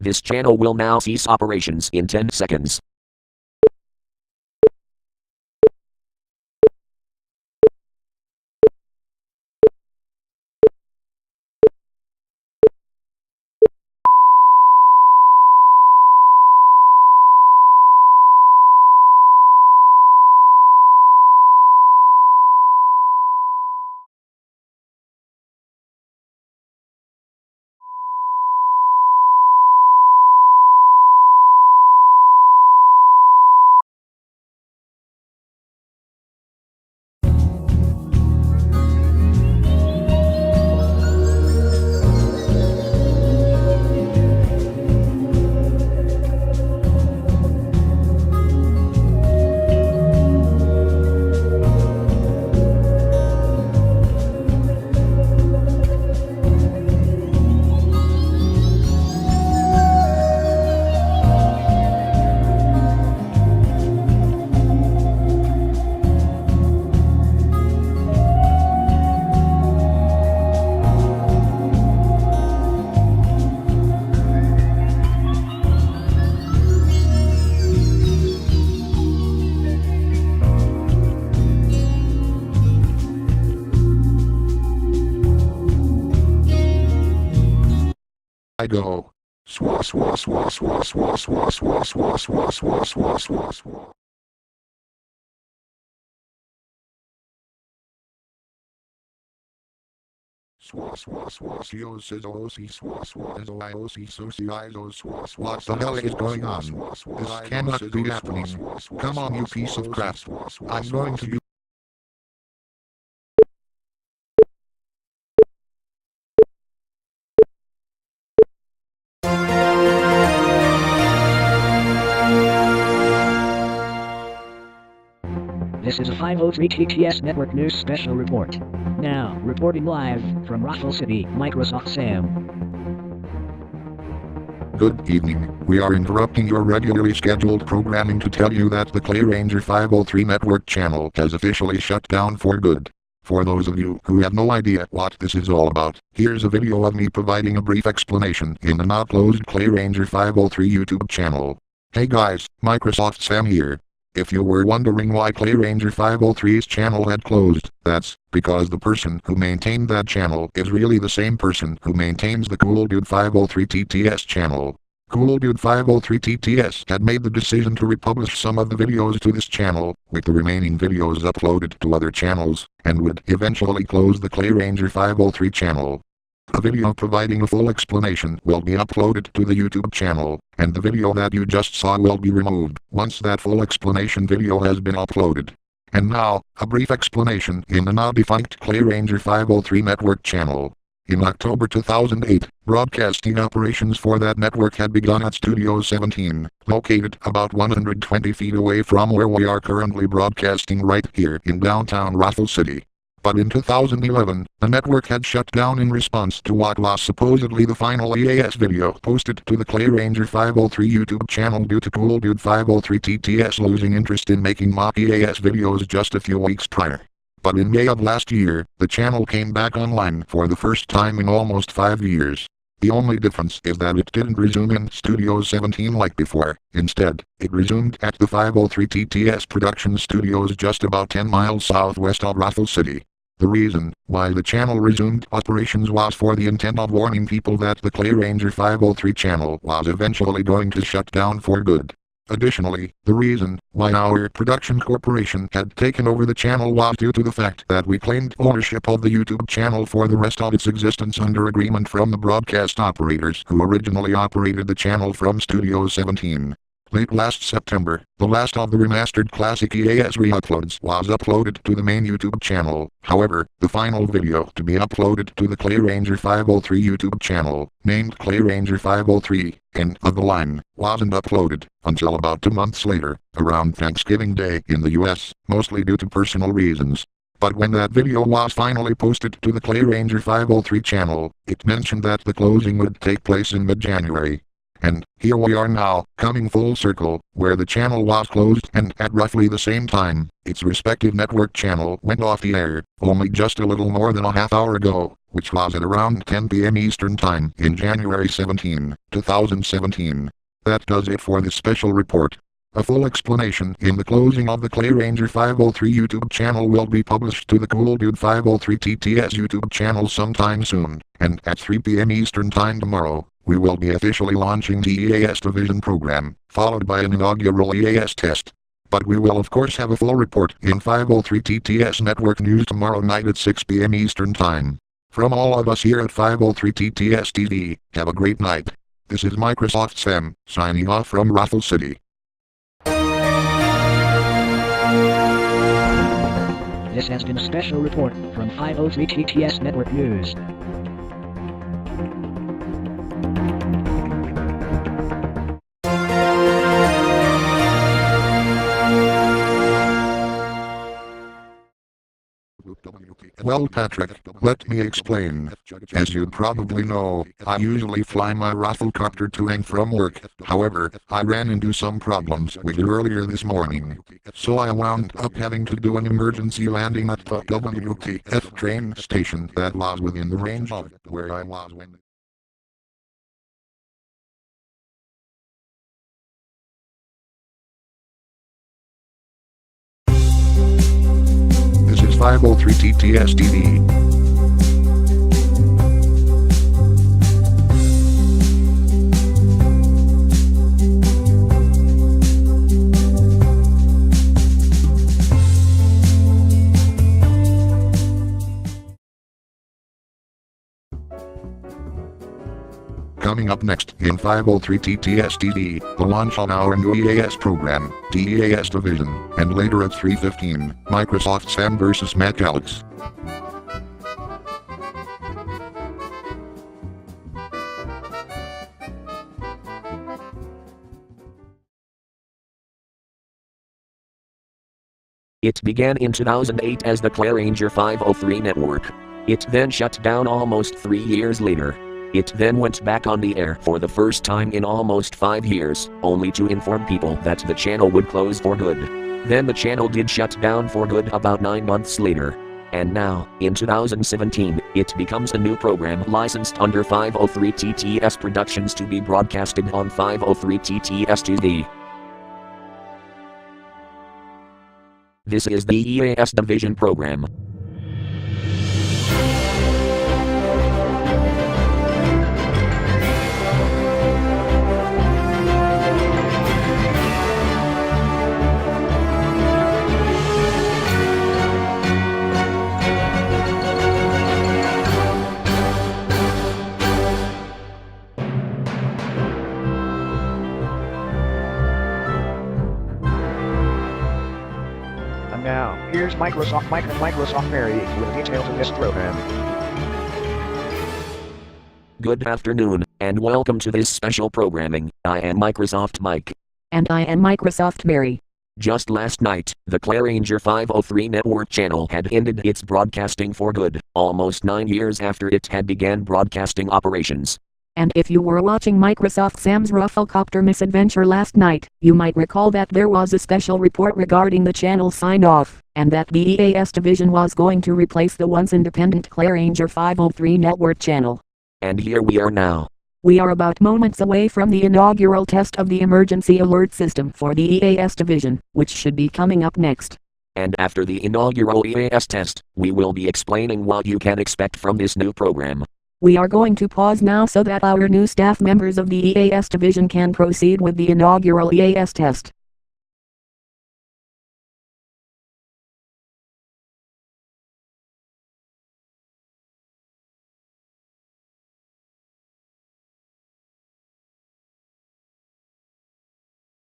This channel will now cease operations in 10 seconds. I go. Swa swa swa swa swa swa swa swa swa swa swa swa swa. Swa swa swa sio says oc swa swa as ioc so cio swa swa. What the hell is going on? This cannot be happening. Come on, you piece of crap. I'm going to do. This is a 503 TTS Network News Special Report. Now, reporting live from Raffle City, Microsoft Sam. Good evening. We are interrupting your regularly scheduled programming to tell you that the Clay Ranger 503 network channel has officially shut down for good. For those of you who have no idea what this is all about, here's a video of me providing a brief explanation in the now closed Clay Ranger 503 YouTube channel. Hey guys, Microsoft Sam here. If you were wondering why Clay Ranger 503's channel had closed, that's because the person who maintained that channel is really the same person who maintains the Cool Dude 503 TTS channel. Cool Dude 503 TTS had made the decision to republish some of the videos to this channel, with the remaining videos uploaded to other channels, and would eventually close the Clay Ranger 503 channel. A video providing a full explanation will be uploaded to the YouTube channel, and the video that you just saw will be removed once that full explanation video has been uploaded. And now, a brief explanation in the now defunct Clay Ranger 503 network channel. In October 2008, broadcasting operations for that network had begun at Studio 17, located about 120 feet away from where we are currently broadcasting right here in downtown Raffle City. But in 2011, the network had shut down in response to what was supposedly the final EAS video posted to the Clay Ranger 503 YouTube channel due to Cool Dude 503 TTS losing interest in making mock EAS videos just a few weeks prior. But in May of last year, the channel came back online for the first time in almost 5 years. The only difference is that it didn't resume in Studio 17 like before. Instead, it resumed at the 503 TTS production studios just about 10 miles southwest of Raffle City. The reason why the channel resumed operations was for the intent of warning people that the Clay Ranger 503 channel was eventually going to shut down for good. Additionally, the reason why our production corporation had taken over the channel was due to the fact that we claimed ownership of the YouTube channel for the rest of its existence under agreement from the broadcast operators who originally operated the channel from Studio 17. Late last September, the last of the remastered classic EAS re-uploads was uploaded to the main YouTube channel. However, the final video to be uploaded to the Clay Ranger 503 YouTube channel, named Clay Ranger 503, End of the Line, wasn't uploaded until about 2 months later, around Thanksgiving Day in the US, mostly due to personal reasons. But when that video was finally posted to the Clay Ranger 503 channel, it mentioned that the closing would take place in mid-January. And here we are now, coming full circle, where the channel was closed and at roughly the same time, its respective network channel went off the air, only just a little more than a half hour ago, which was at around 10 p.m. Eastern Time in January 17, 2017. That does it for this special report. A full explanation in the closing of the Clay Ranger 503 YouTube channel will be published to the Cool Dude 503 TTS YouTube channel sometime soon, and at 3 p.m. Eastern Time tomorrow, we will be officially launching the EAS Division program, followed by an inaugural EAS test. But we will of course have a full report in 503 TTS Network News tomorrow night at 6 p.m. Eastern Time. From all of us here at 503 TTS TV, have a great night. This is Microsoft Sam, signing off from Raffle City. This has been a special report from 503 TTS Network News. Well, Patrick, let me explain. As you probably know, I usually fly my Rafflecopter to and from work. However, I ran into some problems with it earlier this morning. So I wound up having to do an emergency landing at the WTF train station that was within the range of where I was when... This is 503 TTS TV. Coming up next in 503 TTS TV, the launch of our new EAS program, the EAS Division, and later at 3:15, Microsoft Sam vs. Mac Alex. It began in 2008 as the Clay Ranger 503 network. It then shut down almost 3 years later. It then went back on the air for the first time in almost 5 years, only to inform people that the channel would close for good. Then the channel did shut down for good about 9 months later. And now, in 2017, it becomes a new program licensed under 503 TTS Productions to be broadcasted on 503 TTS TV. This is the EAS Division program. And now, here's Microsoft Mike and Microsoft Mary with details of this program. Good afternoon, and welcome to this special programming. I am Microsoft Mike. And I am Microsoft Mary. Just last night, the Clay Ranger 503 network channel had ended its broadcasting for good, almost 9 years after it had began broadcasting operations. And if you were watching Microsoft Sam's Rafflecopter misadventure last night, you might recall that there was a special report regarding the channel sign-off, and that the EAS Division was going to replace the once independent Clay Ranger 503 network channel. And here we are now. We are about moments away from the inaugural test of the emergency alert system for the EAS Division, which should be coming up next. And after the inaugural EAS test, we will be explaining what you can expect from this new program. We are going to pause now so that our new staff members of the EAS Division can proceed with the inaugural EAS test.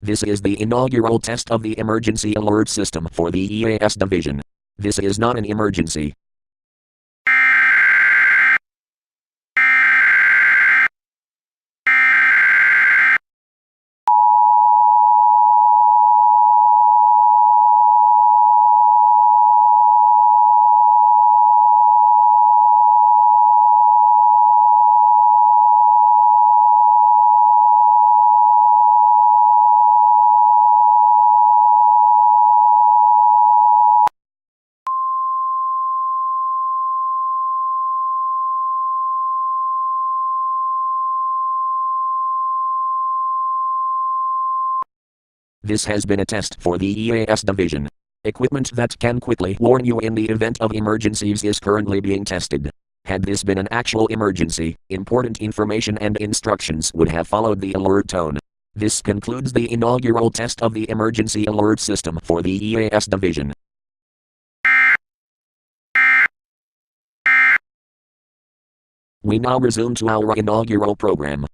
This is the inaugural test of the emergency alert system for the EAS Division. This is not an emergency. This has been a test for the EAS division. Equipment that can quickly warn you in the event of emergencies is currently being tested. Had this been an actual emergency, important information and instructions would have followed the alert tone. This concludes the inaugural test of the emergency alert system for the EAS division. We now resume to our inaugural program.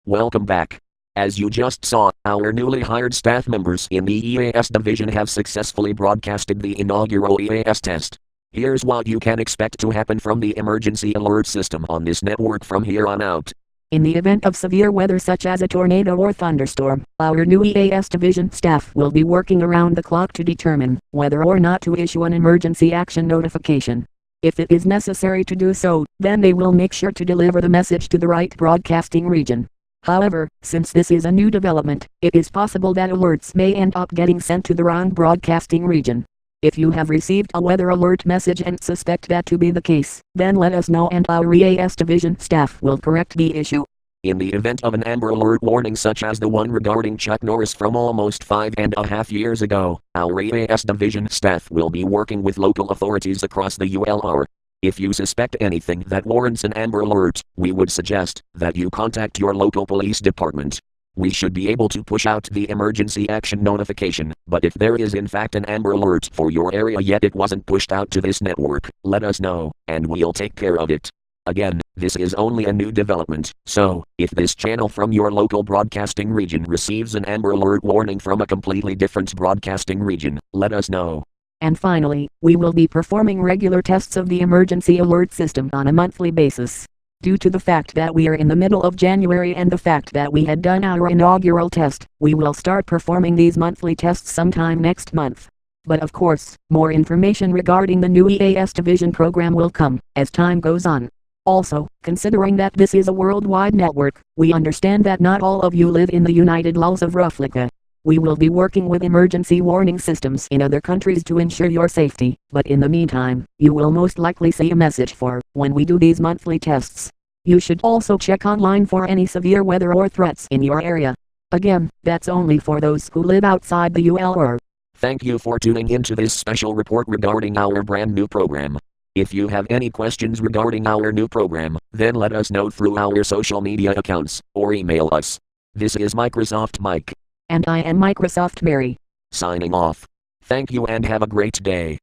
Welcome back. As you just saw, our newly hired staff members in the EAS division have successfully broadcasted the inaugural EAS test. Here's what you can expect to happen from the emergency alert system on this network from here on out. In the event of severe weather such as a tornado or thunderstorm, our new EAS division staff will be working around the clock to determine whether or not to issue an emergency action notification. If it is necessary to do so, then they will make sure to deliver the message to the right broadcasting region. However, since this is a new development, it is possible that alerts may end up getting sent to the wrong broadcasting region. If you have received a weather alert message and suspect that to be the case, then let us know and our EAS division staff will correct the issue. In the event of an Amber Alert warning such as the one regarding Chuck Norris from almost 5.5 years ago, our EAS division staff will be working with local authorities across the ULR. If you suspect anything that warrants an Amber Alert, we would suggest that you contact your local police department. We should be able to push out the emergency action notification, but if there is in fact an Amber Alert for your area yet it wasn't pushed out to this network, let us know, and we'll take care of it. Again, this is only a new development, so, if this channel from your local broadcasting region receives an Amber Alert warning from a completely different broadcasting region, let us know. And finally, we will be performing regular tests of the emergency alert system on a monthly basis. Due to the fact that we are in the middle of January and the fact that we had done our inaugural test, we will start performing these monthly tests sometime next month. But of course, more information regarding the new EAS division program will come as time goes on. Also, considering that this is a worldwide network, we understand that not all of you live in the United Laws of Ruflica. We will be working with emergency warning systems in other countries to ensure your safety, but in the meantime, you will most likely see a message for when we do these monthly tests. You should also check online for any severe weather or threats in your area. Again, that's only for those who live outside the ULR. Thank you for tuning into this special report regarding our brand new program. If you have any questions regarding our new program, then let us know through our social media accounts, or email us. This is Microsoft Mike. And I am Microsoft Mary. Signing off. Thank you and have a great day.